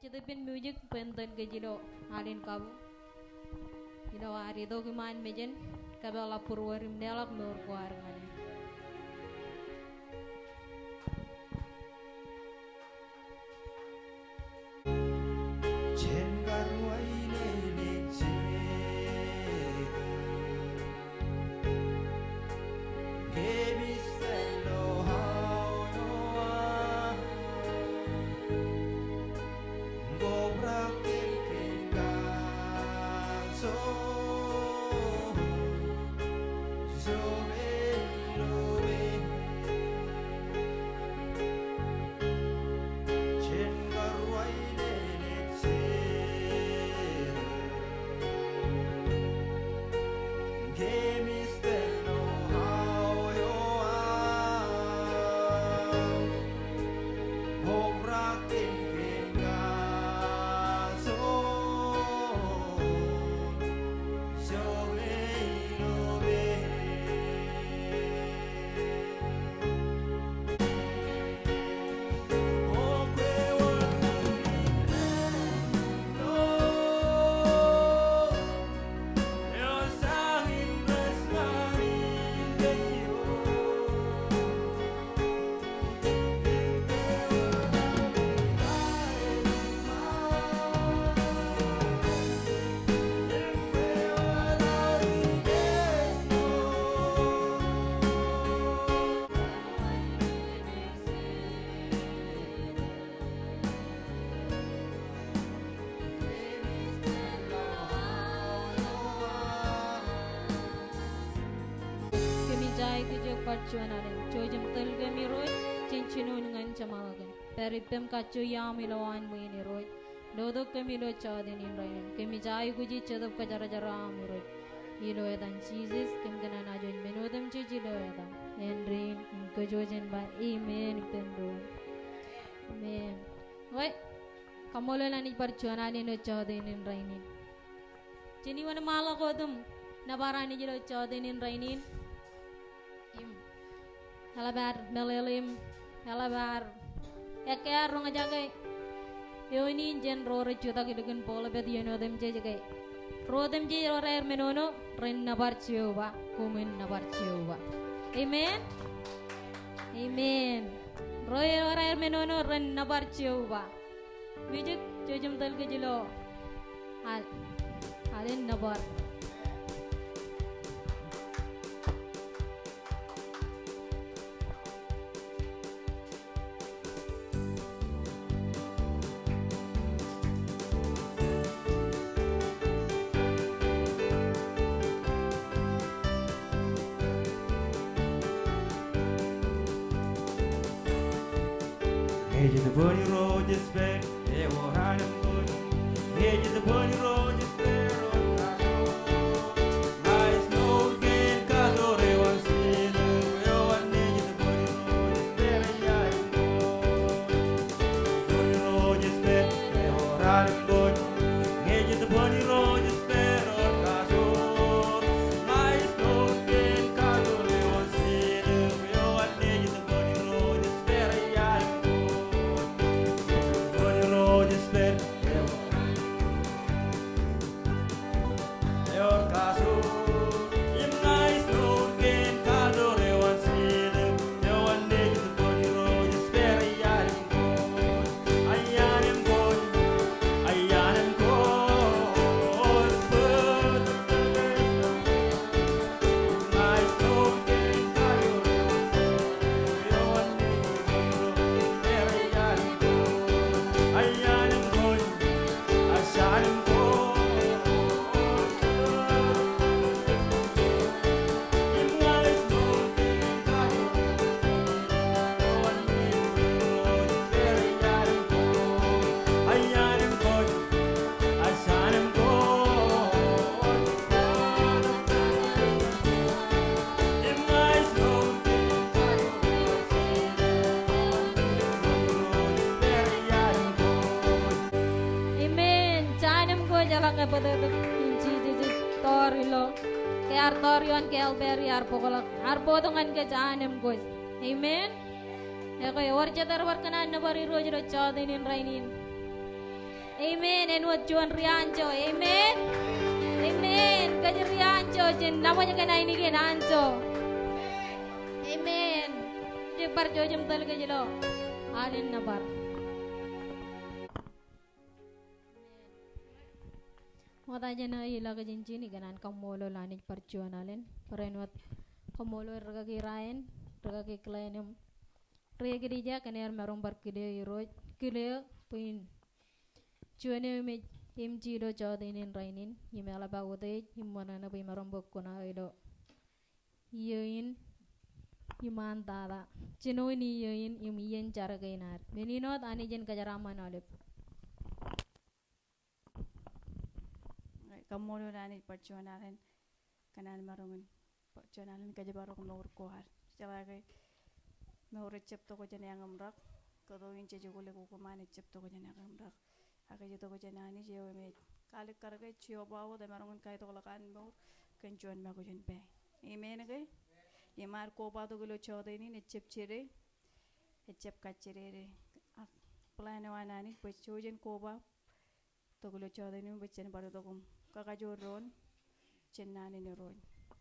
Chitipin music penton ke jilo alin kabu. Jilo ari do kiman mejen kabela purwarim delak nur kuarngane. Parchuanarin, Chojum Telgamiroid, Chinchinun and Chamalagan, Peripem Kachu Yamilawan Muiniroid, Dodo Camilo Chadin in Rain, Kemijai Guji Chadov Kajarajara Muroid, Hilo and Jesus, Kimgananajan, Menodam Chichiloedam, and Rain, in Kajojan by Amen, Pendo. Amen. What? Kamolan Parchuanarin Chadin in Rainin. Chiniwan Malakodum, Navarani Chadin in Rainin. Halabar melelim halabar ekar rong aja yo ini jen rore juta kidukan pola bet yono dem jaga rodem je rore menono ren nabar ciuba kumin nabar ciuba amen amen rore menono ren nabar ciuba music jojum tel ke jilo halen nabar. Hedge the bunny road is fair, they were hard and good. Hedge the bunny road is fair, nice no gain, Cato, they want to see the real one. Hedge the bunny road is fair, bunny road is fair, they were hard and good. Hedge the bunny road is fair, nice no gain, Cato, they want to see the real one. Hedge the bunny road is fair, Hilo ke artorion ke alberi arpokolak arpotongan ke jahanem guys amen ya kaya warja darbar kanan na bari rojo chadinin rainin Amen. And what John Rianjo. Amen. Amen. Kanya Rianjo. Jen namanya kena ini kena Anjo. Amen. Jepar jojum talaga jelo. Alin na bar. Mata na ila ka jinjini ganan kamolo lanit parchuan alin. Parenwat kamolo raga kirain, raga kiklainum. Ria gerija kaner marong bar kide iroj kide puin. Chuane me imji do jodinin rainin yimela bagote yimana na puin marong bokona ido. Yoin Iman tada cino ini yoin imiyen cara kainar meninot ani jen kajaraman olip kamolo nani perjuangan kanan marungun perjuangan kajabarok nomor kohar jalagai mau recep toko jene yang amrak kalau ince jogole kuku mani cep toko jene yang amrak akai jito ko jene ani jewe me kalik karga cio bawo de marungun kai toko lakan mau kenjuan ma ko jen pe amen kai Yemar kopa to gulo chode ni necep cire, necep kacire. Plan wana ni pecojen kopa to gulo chode ni becen baru to kum kakajo ron cenani ni ron.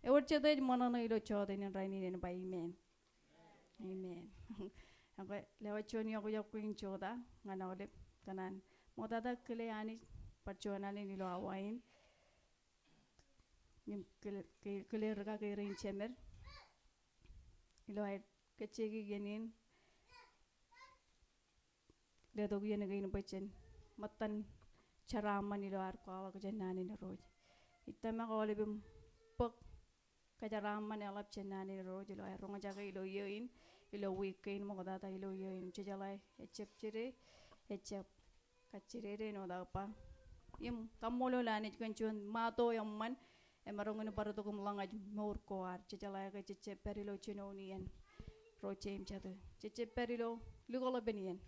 Ewar chode mana na ilo chode ni raini ni by amen, amen. Aku lewat choni aku jauh kuin choda ngana oleh kanan. Moda tak kele ani perjuangan ni lo awain. Nim kele rega kerin cemer. Ilo ay kecegi genin le to gene gein becen matan caraman ilo ar ko awa jenani ne roj itama ko le bim pok kajaraman alap jenani roj ilo ay ronga jaga ilo yoin ilo weekend mo data ilo yoin jejalai ecep cire ecep kacire no da pa yim kamolo lani kanchun mato yamman emarong baru to kumlangaj maur koar jejalai ka cece perilo chinonian rojem jadu cece perilo lugola benian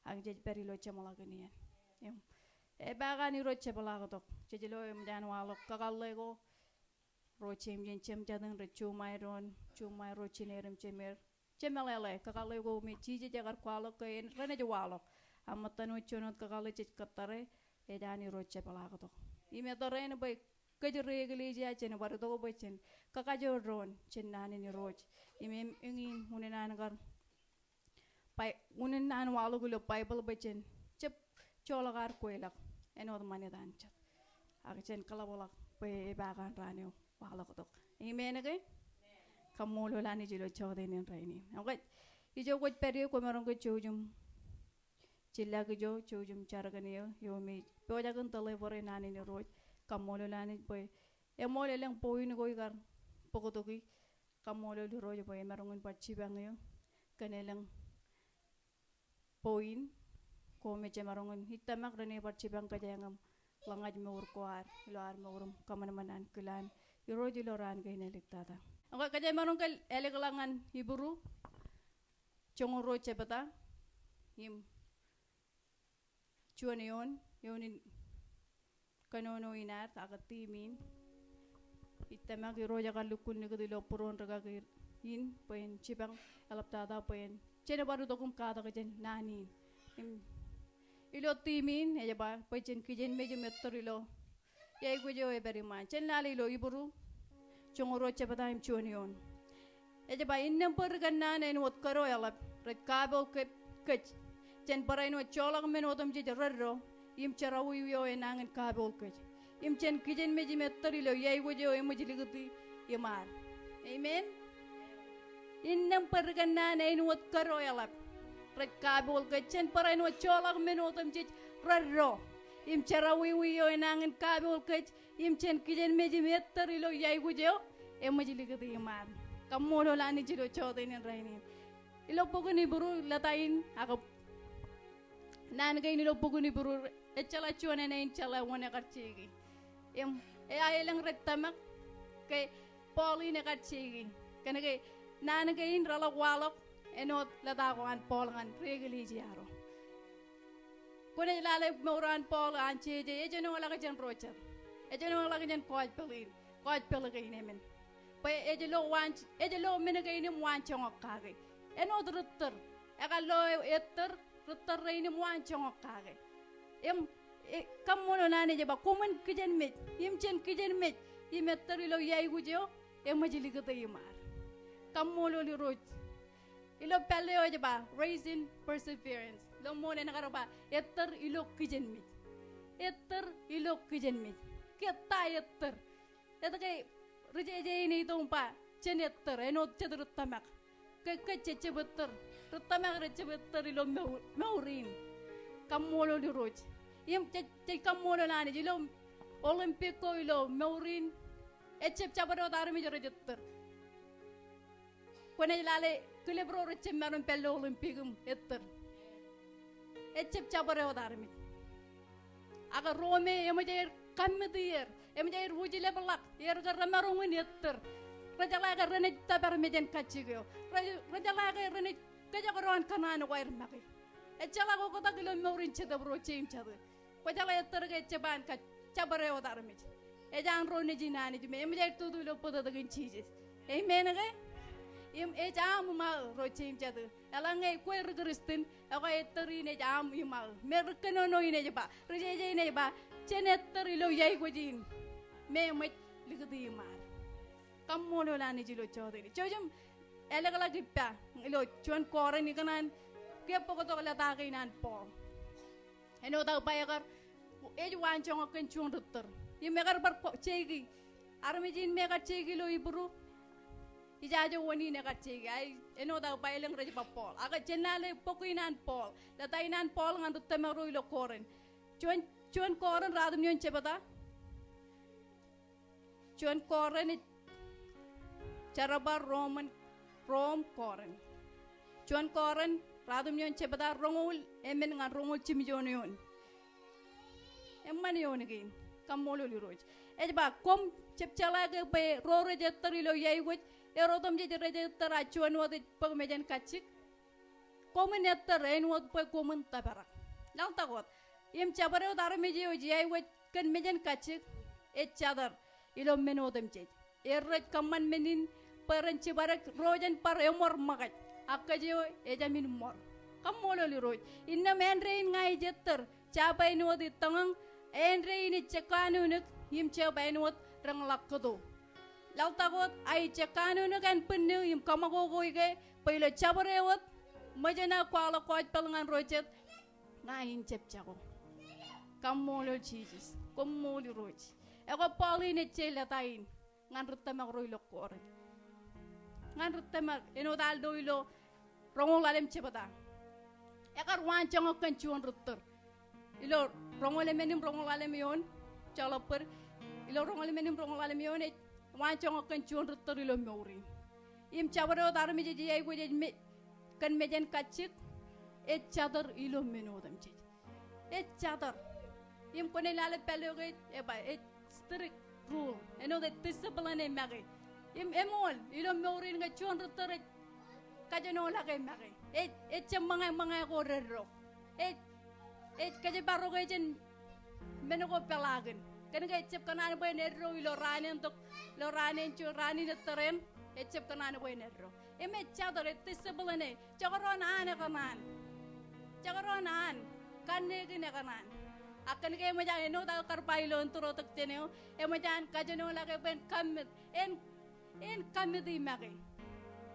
ang cece perilo chamala genian yam e bagani roche balago tok jejelo em jan walok kakallego rojem jen cem jadang rechu mayron chumay rochinerem chemer chemelele kakallego me chije jagar kwalok ke en rene je walok amatanu chonot kakalle cece katare e dani roche balago tok ime to rene bay kajere gelija chen baru to becen kakajo ron chenani ni roj imem ingin hunenan gar pai hunenan walu gulo bible becen cep cholagar koelak enod mane dan chat agchen kalabolak pe bagan raneo walu tok imen ke kamulo lani jilo chode nen raini okay ijo ko perio ko maron ko chojum chilla ko jo chojum charganiyo yo me pojagan tole bore nani ni roj kamolo lani boy emole leng poin goy gar pokotoki kamolo lu rojo boy marungun pachi bangayo kaneleng poin ko meche marungun hitamak rene pachi bang kajangam langaj meur koar ilar meurum kaman-manan kelan rojo loran kay neliktata angka kajay marung kal elekelangan iburu chongoro chebata him chuanion yonin kanono inar takatimin itama giro jaga lukun ni kedilo puron raga in poin cibang alap tada poin cene baru tokum kata kejen nani ilo timin aja ba poin kijenmij meter ilo yai gujo e beri man cen lali ilo iburu congoro cepata im chuanion aja ba innem per ganna en wot karo alap rekabo kech cen paraino cholak men wotom je rerro im charawi yo enangen kabol kej im chen kijenmij metter ilo yai gojo e mujligati yamar amen innam perganna nein wot karo yalap rek kabol kej chen paraino cholak menotam je rarro im charawi yo enangen kabol kej im chen kijenmij metter ilo yai gojo e mujligati yamar kamolo lani jilo choden raini ilo pogoni buru latain ako nan gay nilo pogoni buru echala chuane na inchala wane karchigi em e ayelang rektamak kay poli na karchigi kanake nan gay in rala walok enot lata ko an polangan regli jiaro kone lale moran pol an cheje e jeno wala ka jan rocha e jeno wala ka jan koj pelin nemen pa e jelo men gay ni wan chongok kage enot rutter e ka lo etor rutter ni wan chongok kage em kamulo nani jaba kuman kijenmij im chen kijenmij im etor ilo yai gujo e majili kata imar kamulo li roj ilo pelle o jaba raising perseverance lo mone nakaraba etor ilo kijenmij kita etor eta kay rejeje ini tumpa chen etor eno chedru tamak ke cheche better tamak reche better ilo maurin kamulo li roj im te kamulo nani jilo olympico ilo maurin echep chabaro darmi jere jetter kone lale kelebro reche maron pello olympicum etter echep chabaro darmi aga rome emajer kammedir emajer wujile balak yer garamarongun etter rajala ga rene tabar meden kachigo rajala ga rene kajagoron kanano wair maki echala go kota kilo maurin cheda bro chim chada pajala etter ga cheban ka chabare odarmi ejan rone jinani jume emjai tudu lo poda dagin cheeses amen ga im ejam ma ro chim chada alange koir kristin aga etteri ne jam ima merkeno no ine jaba rejeje ine ba chenetter lo yai gojin me met ligdi ma kamono lani jilo chodiri chojum elegala gippa ilo chon Kōrain ni kanan kepo ko to la ta kainan po eno ta payagar eju wan chong kan chon rutter ye megar bar chegi armejin megar chegi lo ibru ijajo woni ne ka chegi ai eno ta payeleng reje pa pol aga chenale pokuinan pol la tainan pol ngan rutte maro ilo Kōrain chon Kōrain radum yon chebata chon Kōrain Charaba Rome Kōrain chon Kōrain radum yon chebada rongul emen ngan rongul chimjon yon emman yon again kamolo li roj ejba kom chepchala ge be rore jetter ilo yai goj erodom je jetter achon wad pag mejen kachik komen etter en wad pag komen tabara lang tagot im chabare dar meje o yai goj kan mejen kachik e chadar ilo menodem je erraj kamman menin paranci barak rojan par emor magat akajo ejamin mor kamolo li roj inna men rein ngai jetter chabai no di tangang en rein chekanu nuk him chabai no rang lakdo law tagot ai chekanu nuk an pennu him kamago goige pelo chabarewot majana kwala kwaj pelangan rojet ngai chep chago kamolo jesus kamolo roj ego pali ne chela tain ngan rutama roilo Kōrain ngan rutama eno dal doilo rongol alem chebata ekar wan chong kan chuon rutter ilo rongol alem yon chalaper ilo rongol alem yon wan chong kan chuon rutter ilo maurin im chabaro darmi je ay go je kan mejen kachik e chadar ilo menodam je e chadar im kone lale peloge e ba e strict rule eno the discipline magi im emol ilo maurin ga chuon rutter kajano la kay maki et mga ko rero et kaje baro kay jen meno ko pelagen kan kay chep kanan boy nero ilo ranen tok lo ranen chu ranin teren et chep kanan boy nero eme chador et discipline chagaron an kanne gine kanan akan kay mo jang eno ta karpailo turo tok teneo e mo jang kajano la kay ben kamit en kamiti maki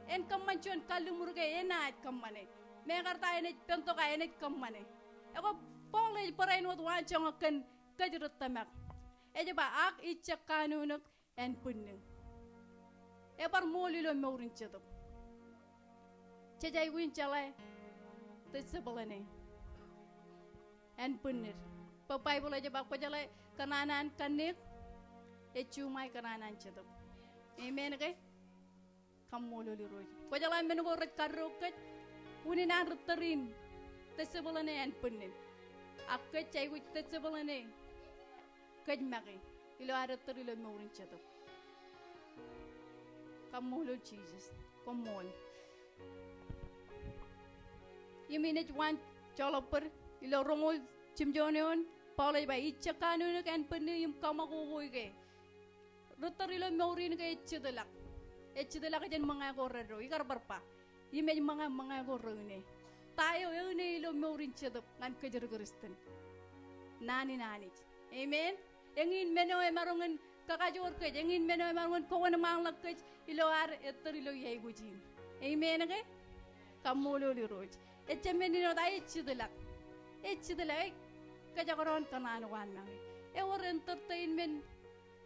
en kamman chon kalumurge enat kammane me karta ene pento ka ene kammane eko pole parain wot wan chong kan kajrut tamak e ba ak ichakanunuk en punnu e par molilo maurin chedo chejai win chala tisabelane en punnu papai bola je ba ko jala kananan kanik e chumai kananan chedo amen ke kamolo li roj ko jala men go ret karroket uninan rutterin tesebelane en punnin akka chay gu tesebelane kaj magi ilo aratter ilo maurin chedo kamolo jesus kamol yiminet wan choloper ilo rongol chimjoneon pole ba ichakanu kan punni yim kamago goige rutter ilo maurin ke chedelak echidela ka jen mga gorero ikar barpa yime mga gorero ne tayo ene ilo maurin chedop ngan kejer kristen nani. Amen. Engin meno e marungan kakajor ke, engin meno e marungan kawan mangla ke, ilo ar etor ilo yai gujin. Amen ke? Kamulo liroj. Echemeni no dai chidilak. Echidilak kajagoron kanan wana. Ewar entertainment.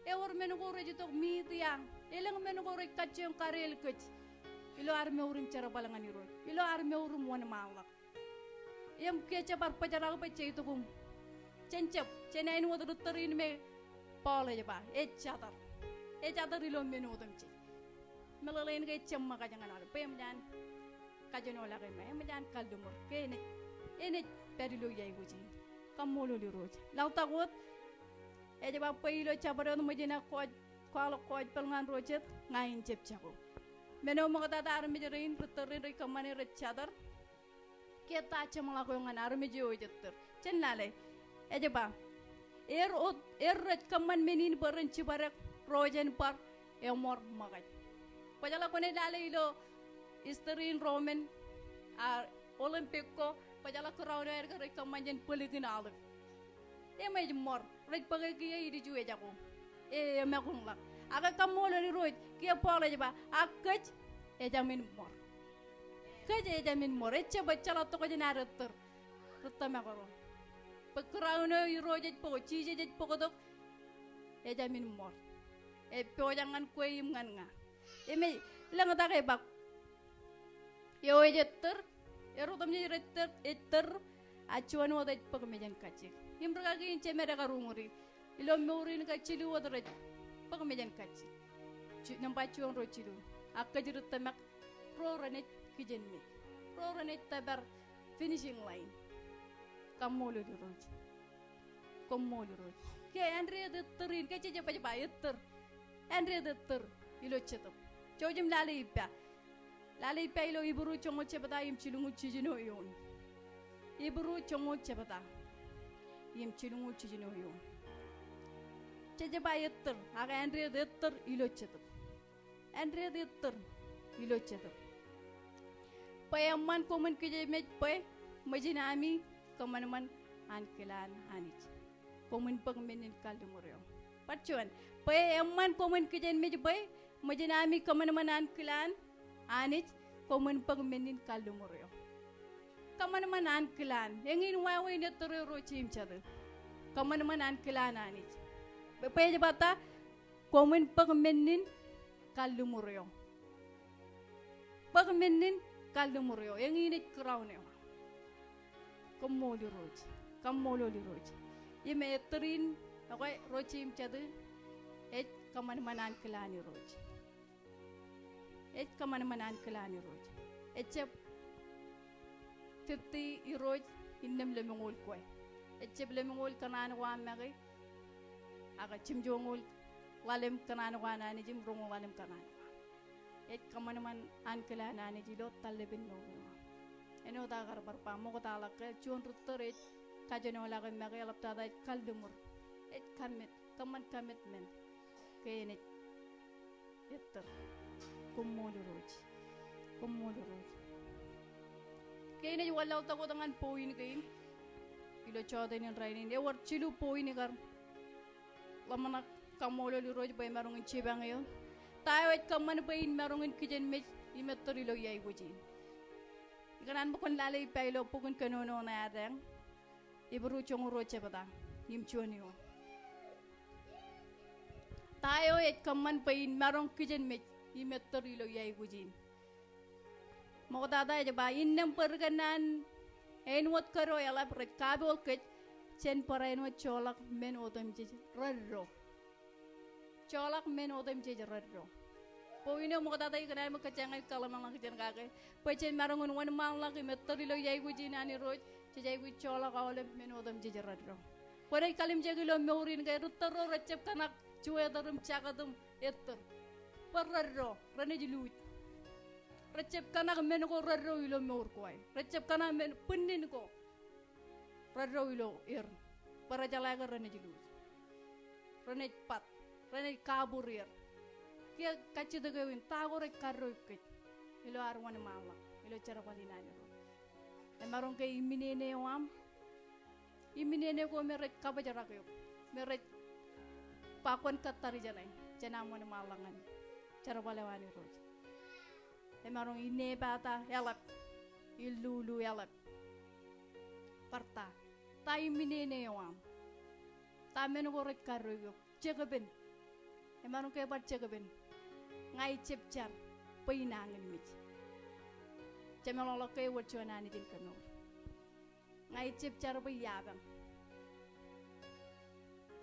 Ewar meno gore jitok media. Elang meno gore kacang karel ke. Ilo ar meurim cara balangan iroj. Ilo ar meurum wana mangla. Yam kecha par pajarag peche itu kum. Cencep, cenain waktu ruterin me Paul aja pak, cadar ilo menu utamci. Melalain ke cemma kajangan ada, pem jangan kajan olah ke me, jangan kaldumur. Ke ini perilo ya ibu cing, kamu lo diroj. Lau takut, aja pak pilo cabaran majena kalau kau pelngan rojet ngain cep caku. Menu mau kata arme jerin ruterin roi kemana cadar. Kita cuma lakukan arme jauh jeter, cenale. Aja ba, kaman menin berenci barak rojan par emor makai. Pajala kone dale ilo isterin Roman Olimpiko pajala kurang air kaman jen peligin alif. Emai mor, red pakai kia iri jual jago. Mekung lak. Aga kamu lari roj kia pola aja ba, akaj ejamin mor. Kaj ejamin mor, ece baca la toko jen areter, rutama karo. Pekerauno irojat poko, cijat poko dok, ejamin mor. Jangan kue imngan nga. Eme lang tak ebak. Yo ejeter, erotamnya eter, acuan wadah poko mejan kacik. Imbraka kini cemera karumuri, ilo meurin kacilu wadah poko mejan kacik. Nampak cuan rocilu. Akka jerut temak proranet kijenmij, proranet tabar finishing line. Kamu lo diroj. Kayak Andre deterin, kayak cepat eter. Andre deter, ilo cetup. Jaujem lale ipa ilo iburu congo cepata im cilungu cijino yon. Iburu congo cepata im cilungu cijino yon. Cepat eter, aga Andre deter ilo cetup. Andre deter ilo cetup. Payaman komen kijenmij pay majinami kaman ankilan anij. Komen pagmenin kaldumuryo. Pacuan, pay emman komen kijenmij bay majinami kaman ankilan anij komen pagmenin kaldumuryo. Kaman ankilan, engin wawe ne torero chimchade. Kaman ankilan anij. Pay jabata komen pagmenin kaldumuryo. Pagmenin kaldumuryo, engin ikrawne. Kamu lo diroj. Ime eterin, aku rojim cadu, kaman kelani roj. Kaman kelani roj. Cep 50 iroj innem lemengol koi. Cep lemengol kanan wan magi, aga cimjongol walem kanan wan ani jim rongo walem kanan. Kaman kelani ani jilo talebin no. Eno tagar barpa mo kata alak cuan rutter kajano lagi magi alap tada kaldumur kaman commitment kene etter kummo diroj kene wala uta ko tangan poin kain ilo choda ni rainin war chilu poin kar lamana kamolo diroj bay marungin chibang yo tayo kaman bayin marungin kijenmij imettor ilo yai gujin. Kanan bukan lalai pailo pukun kanono na adang iburu chonguro cepata imchuanio. Tayo kaman pain marong kijenmij imettor ilo yai gujin. Mau tata aja ba innem perganan enwat karo yala rekabol kec chen parainwat cholak men otam jej radro. Cholak men otam jej radro. Poino mo kata ikan mo kacangan kalau malang kacan kake. Pecen marungun wan malang imettor ilo yai gujin ani roj. Cijai gu cholak awalem men otam jej radro. Pada kalim jagilo meurin kaya ruttero recep kanak cuy darum cakatum etter. Perradro rane jilut. Recep kanak men ko radro ilo meur kuai. Recep kanak men penin ko. Radro ilo para jalaga rane jilut. Rane pat. Rane kabur Kia kacau tu kewin tagore karro ikut. Ilo arwan malam. Ilo cara palinanya. Emarong ke imine wam. iminene ko meret kabajarak yo meret pakon katari janay janamo na malangan cara balewani roj emarong ine bata elap ilulu elap parta ta iminene yo am ta men ko rek karro yo jegeben emarong ke bat jegeben ngai cepcar painangin mit jamelolo ke wotjonani din kanor ngai cepcar payabang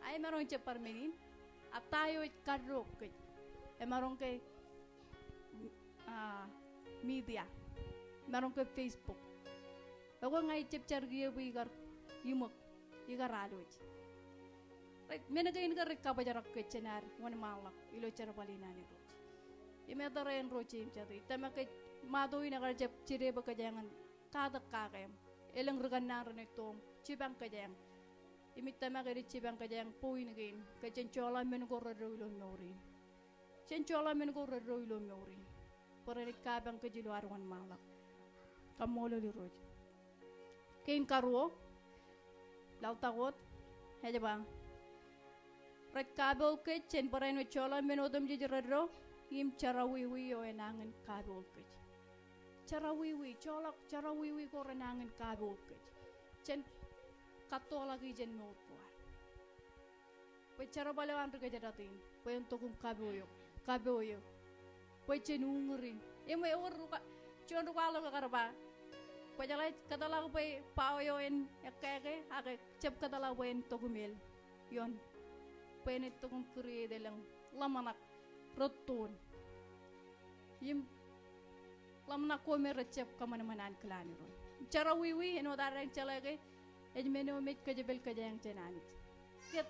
ay marong cepar menin atayo karro ke emarong ke media marong ke Facebook ako ngai cepcar giye bigar yumok igaraloj right menagain ka rek kabajarak ke cenar wan malak ilo cara balinani roj imetaren rojim jadi tema ke madoi nagar jep cire bakajangan kadak kakem eleng reganar netom cibang kajang imit tema ke cibang kajang poin again ke cencola men ko roilo norin cencola men ko roilo norin porere kabang ke jiluar wan malak kamolo li roj kein karwo lautagot heja bang rek kabel ke cen porene chola men odom jijero im cara wiwi yo enangan kabel ke cara wiwi colok cara wiwi ko renangan kabel ke cen kato lagi jen no kuar pe cara balewan ke jadatin pe untuk kabel yo pe cen ungri eme or ka con rualo ka karba pe jalai kata lagu pe pao yo en ekeke ake cep kata lagu en togumel yon pe ne togun kuri delang lamanak rotun yim lamna ko me recep kamana manan klani ron cara wiwi eno darang calage ejmeno met kajebel kajang cenani ket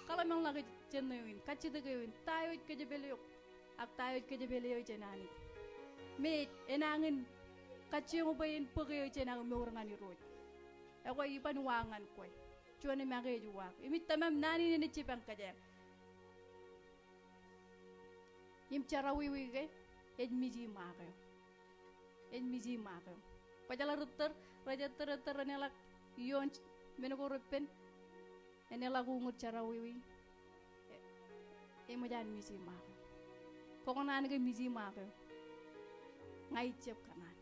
kala mang lagi cenoin kacide gewin tayo kajebel yok ak tayo kajebel yo cenani met enangin kaciyo bayin pagayo cenang meurangani roj ako ipan wangan koy cuane mage juwak imit tamam nani ne cipang kajang yim cara wiwi ge ejmiji makayo pajala rutter raja ter nelak yon menoko repen enela gungut cara wiwi emojan miji makayo kokonan ge miji makayo ngai cep kanan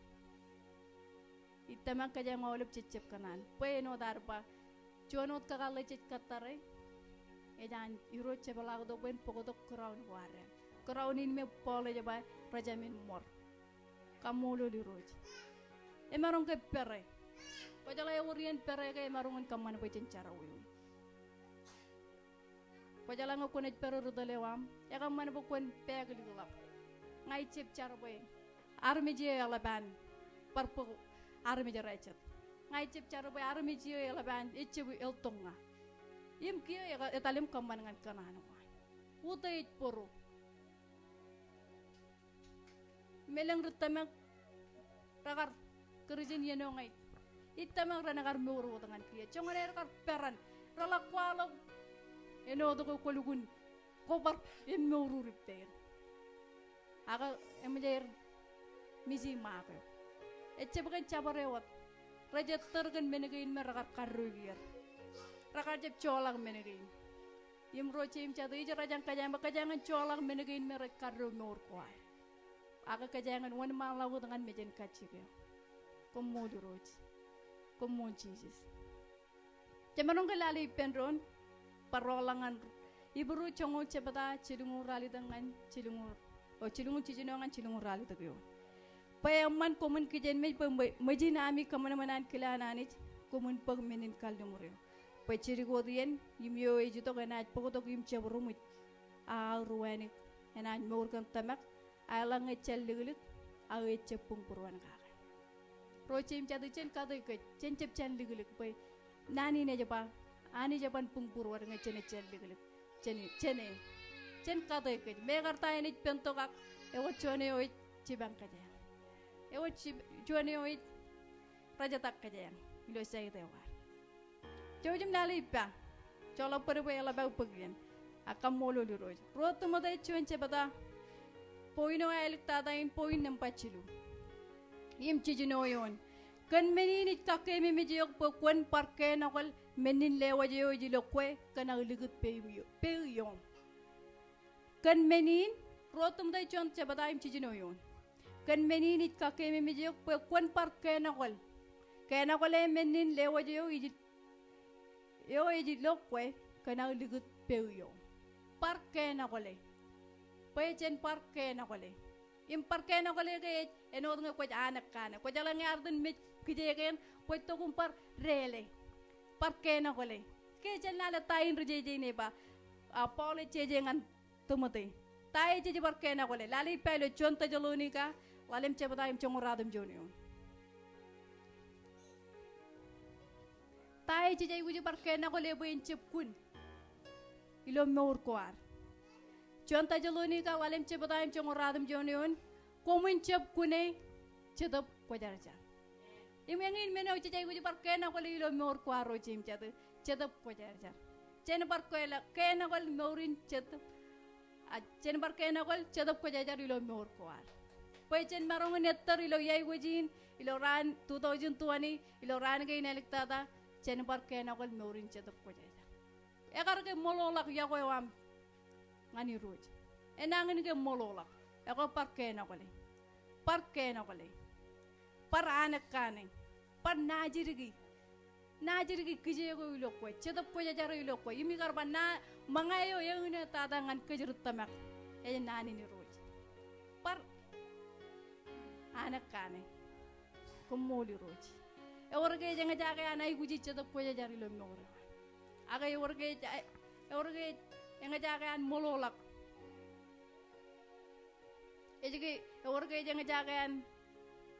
itama kaja ngolep cecep kanan peno darpa chonot kakale cec katare ejan iro cepala do ben pokotok kraun ware kraunin me pole jaba rajamin mor kamulo di roj emarong ke pere pajala urien pere ke emarong kaman pecen cara wiwi pajala ngakonet pere rudalewam ya kaman bokon pegli gelap ngai cep cara boy armeje alaban parpo armeje recet ngai cep cara boy armeje alaban icebu eltonga im kiyo ya etalim kaman ngan kanano utai poro meleng rutamak ragar kerjin yeno ngai itamak ranagar muru dengan kia congan ragar peran ralak walau eno to ko lugun kobar in muru repair aga emjer misi maako ecce bagan cabarewat raja tergen menegain meragar karrugier ragar jeb colak menegain yim rochim cadu ija rajang kajangan colak menegain merek karru nur kuai aga kajangan wan malawu dengan mejen kacike komo duroj komo Jesus jamanong galali penron parolangan iburu chongo cebata cilungu rali dengan cilungu cijinongan cilungu rali tegyo payaman komun kijenmij majina ami kamana manan kilananit komun pag menin kaldumuryo pa ciri godien yimyo ejito ganaj pogotok yim cebrumit a ruwani enan morgan tamak alang eccelliglik a ecepung purwan kaka rochim cadu cen kadu ke cen cep cen liglik pay nani ne japa ani japan pung purwan ngecen eccelliglik cen kadu ke megarta ini pentokak ewo chone oi cibang kaja ewo chone oi raja tak kaja ilo sai tewar jojim nali pa chola perbe ela bau pagien akam molo di roj rotu mada chuen cepata poino elik tadain poin nempachilu yim chijino yon kan menini takke me mejok pokwan parke nakal menin lewa je oji lo kwe kana ligut peyo kan menin rotum dai chon che badaim chijino yon kan menin it ka ke me je kwen par kena kol menin lewa je oji lo kwe kana ligut peyo par kena kole pechen par kena kole im par kena kole ke enod nga ko anak kana ko jala nga ardun mit kijegen ko to kum par rele par kena kole ke chen la tain reje ne ba a pole cheje ngan tumate tai cheje par kena kole lali pelo chonta jaloni ka lalem chebada im chongoradum jonio tai cheje guji par kena kole bo en chepkun ilo mor koar chonta jaloni ka lalem chebada im chongoradum jonion komun chepkune chedap ko jarja imengin meno cheje guji par kena kole ilo mor koaro chim chedap ko jarja chen par koela kena kol morin chedap chen par kena kol chedap ko jarja ilo mor koar chen marong nettar ilo yai gujin ilo ran 2020 ilo ran ge neliktada chen par kena kol morin chedap ko jarja egar ke mololak ya ko wam ngani roj enangin ke mololak eko par kena kole par anak kane par najirigi kije ko ilo ko chedap ko jarja ilo ko imi garba na mangayo yang ne tadangan kejurut tamak e nani ni roj par anak kane kumoli roj e warge janga jaga anai guji chedap ko jarja ilo nore aga e warge janga jaga an mololak e jige e warge janga jaga an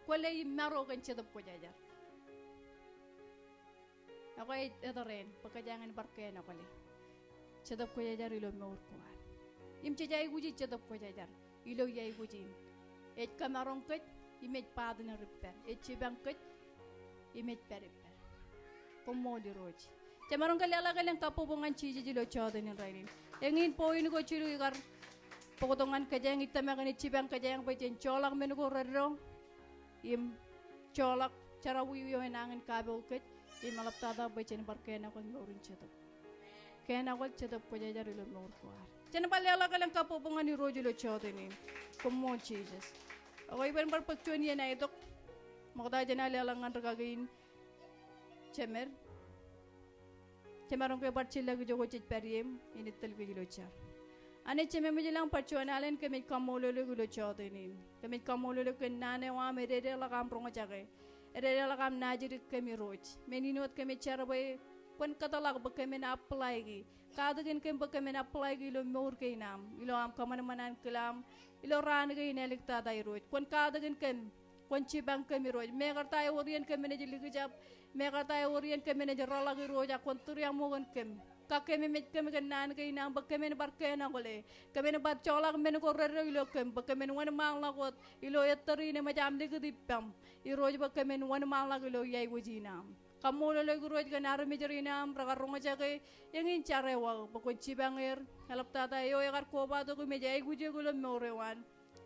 kole maro kan chedap ko jarja ako etoren pagkajangan barkena kole chedap ko jarja ilo nor ko im chejai guji chedap ko jarja ilo yai gujin et kamarong ket imet padna repair et chibang ket imet repair komodi roji chamarong kalala kaleng kapubungan chiji jilo choden rainin engin poin ko chilu igar pokotongan kajang itamagan chibang kajang pachen cholak menugo rerong im cholak cara wiyo henangin kabel ket imalap tada pachen barkena ko morin chedap kena ko chedap ko jarja ilo nor ko chen palala kaleng kapubungan ni roji lo choden komo Jesus ako iban bar pagchon yan ay dok makata dyan alalangan ragagin chemarong ko bar chilla ko jogo chit periem inital ko jilo char ane cheme mo jilang pagchon alen kemit kamololo ko lo chodenin kemit kamololo ko nane wa merere lakam prongo chake erere lakam najiri kemi roj meninot kemi charaboy kon katalak ba kemi na apply gi kadagin kem ba kemi na apply gi lo mor kay nam ilo am kamanaman kelam ilo ran ga inelikta dai roj kon kadagin kem kon chibang kemi roj me karta orien kemi ne jili gijab me karta orien kemi ne jarala gi roj kon turyang mo kon kem ka kemi met kemi kan nan ga inam ba kemi ne barkena gole kemi ne bar cholak men ko rere ilo kem ba kemi ne wan mang lagot ilo ettari ne majam de gidipam i roj ba kemi ne wan mang lag ilo yai wajinam kamu lele guru juga naru mejerina prakar runga jaga yang incare wa pokok cibanger halap tata yo yakar koba to ku mejai guje gulo morewan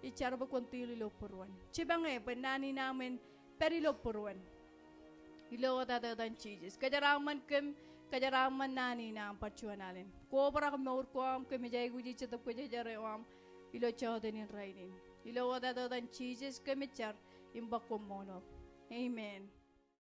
icar bakontili lo perwan cibange penani namen peri lo perwan ilo tata dan cijes kajaraman nani nam percuanalen ko prak mor ko am ke mejai guje cetap ko jare am ilo chawdenin rainin ilo tata dan cijes ke mecar imbak ko mono amen.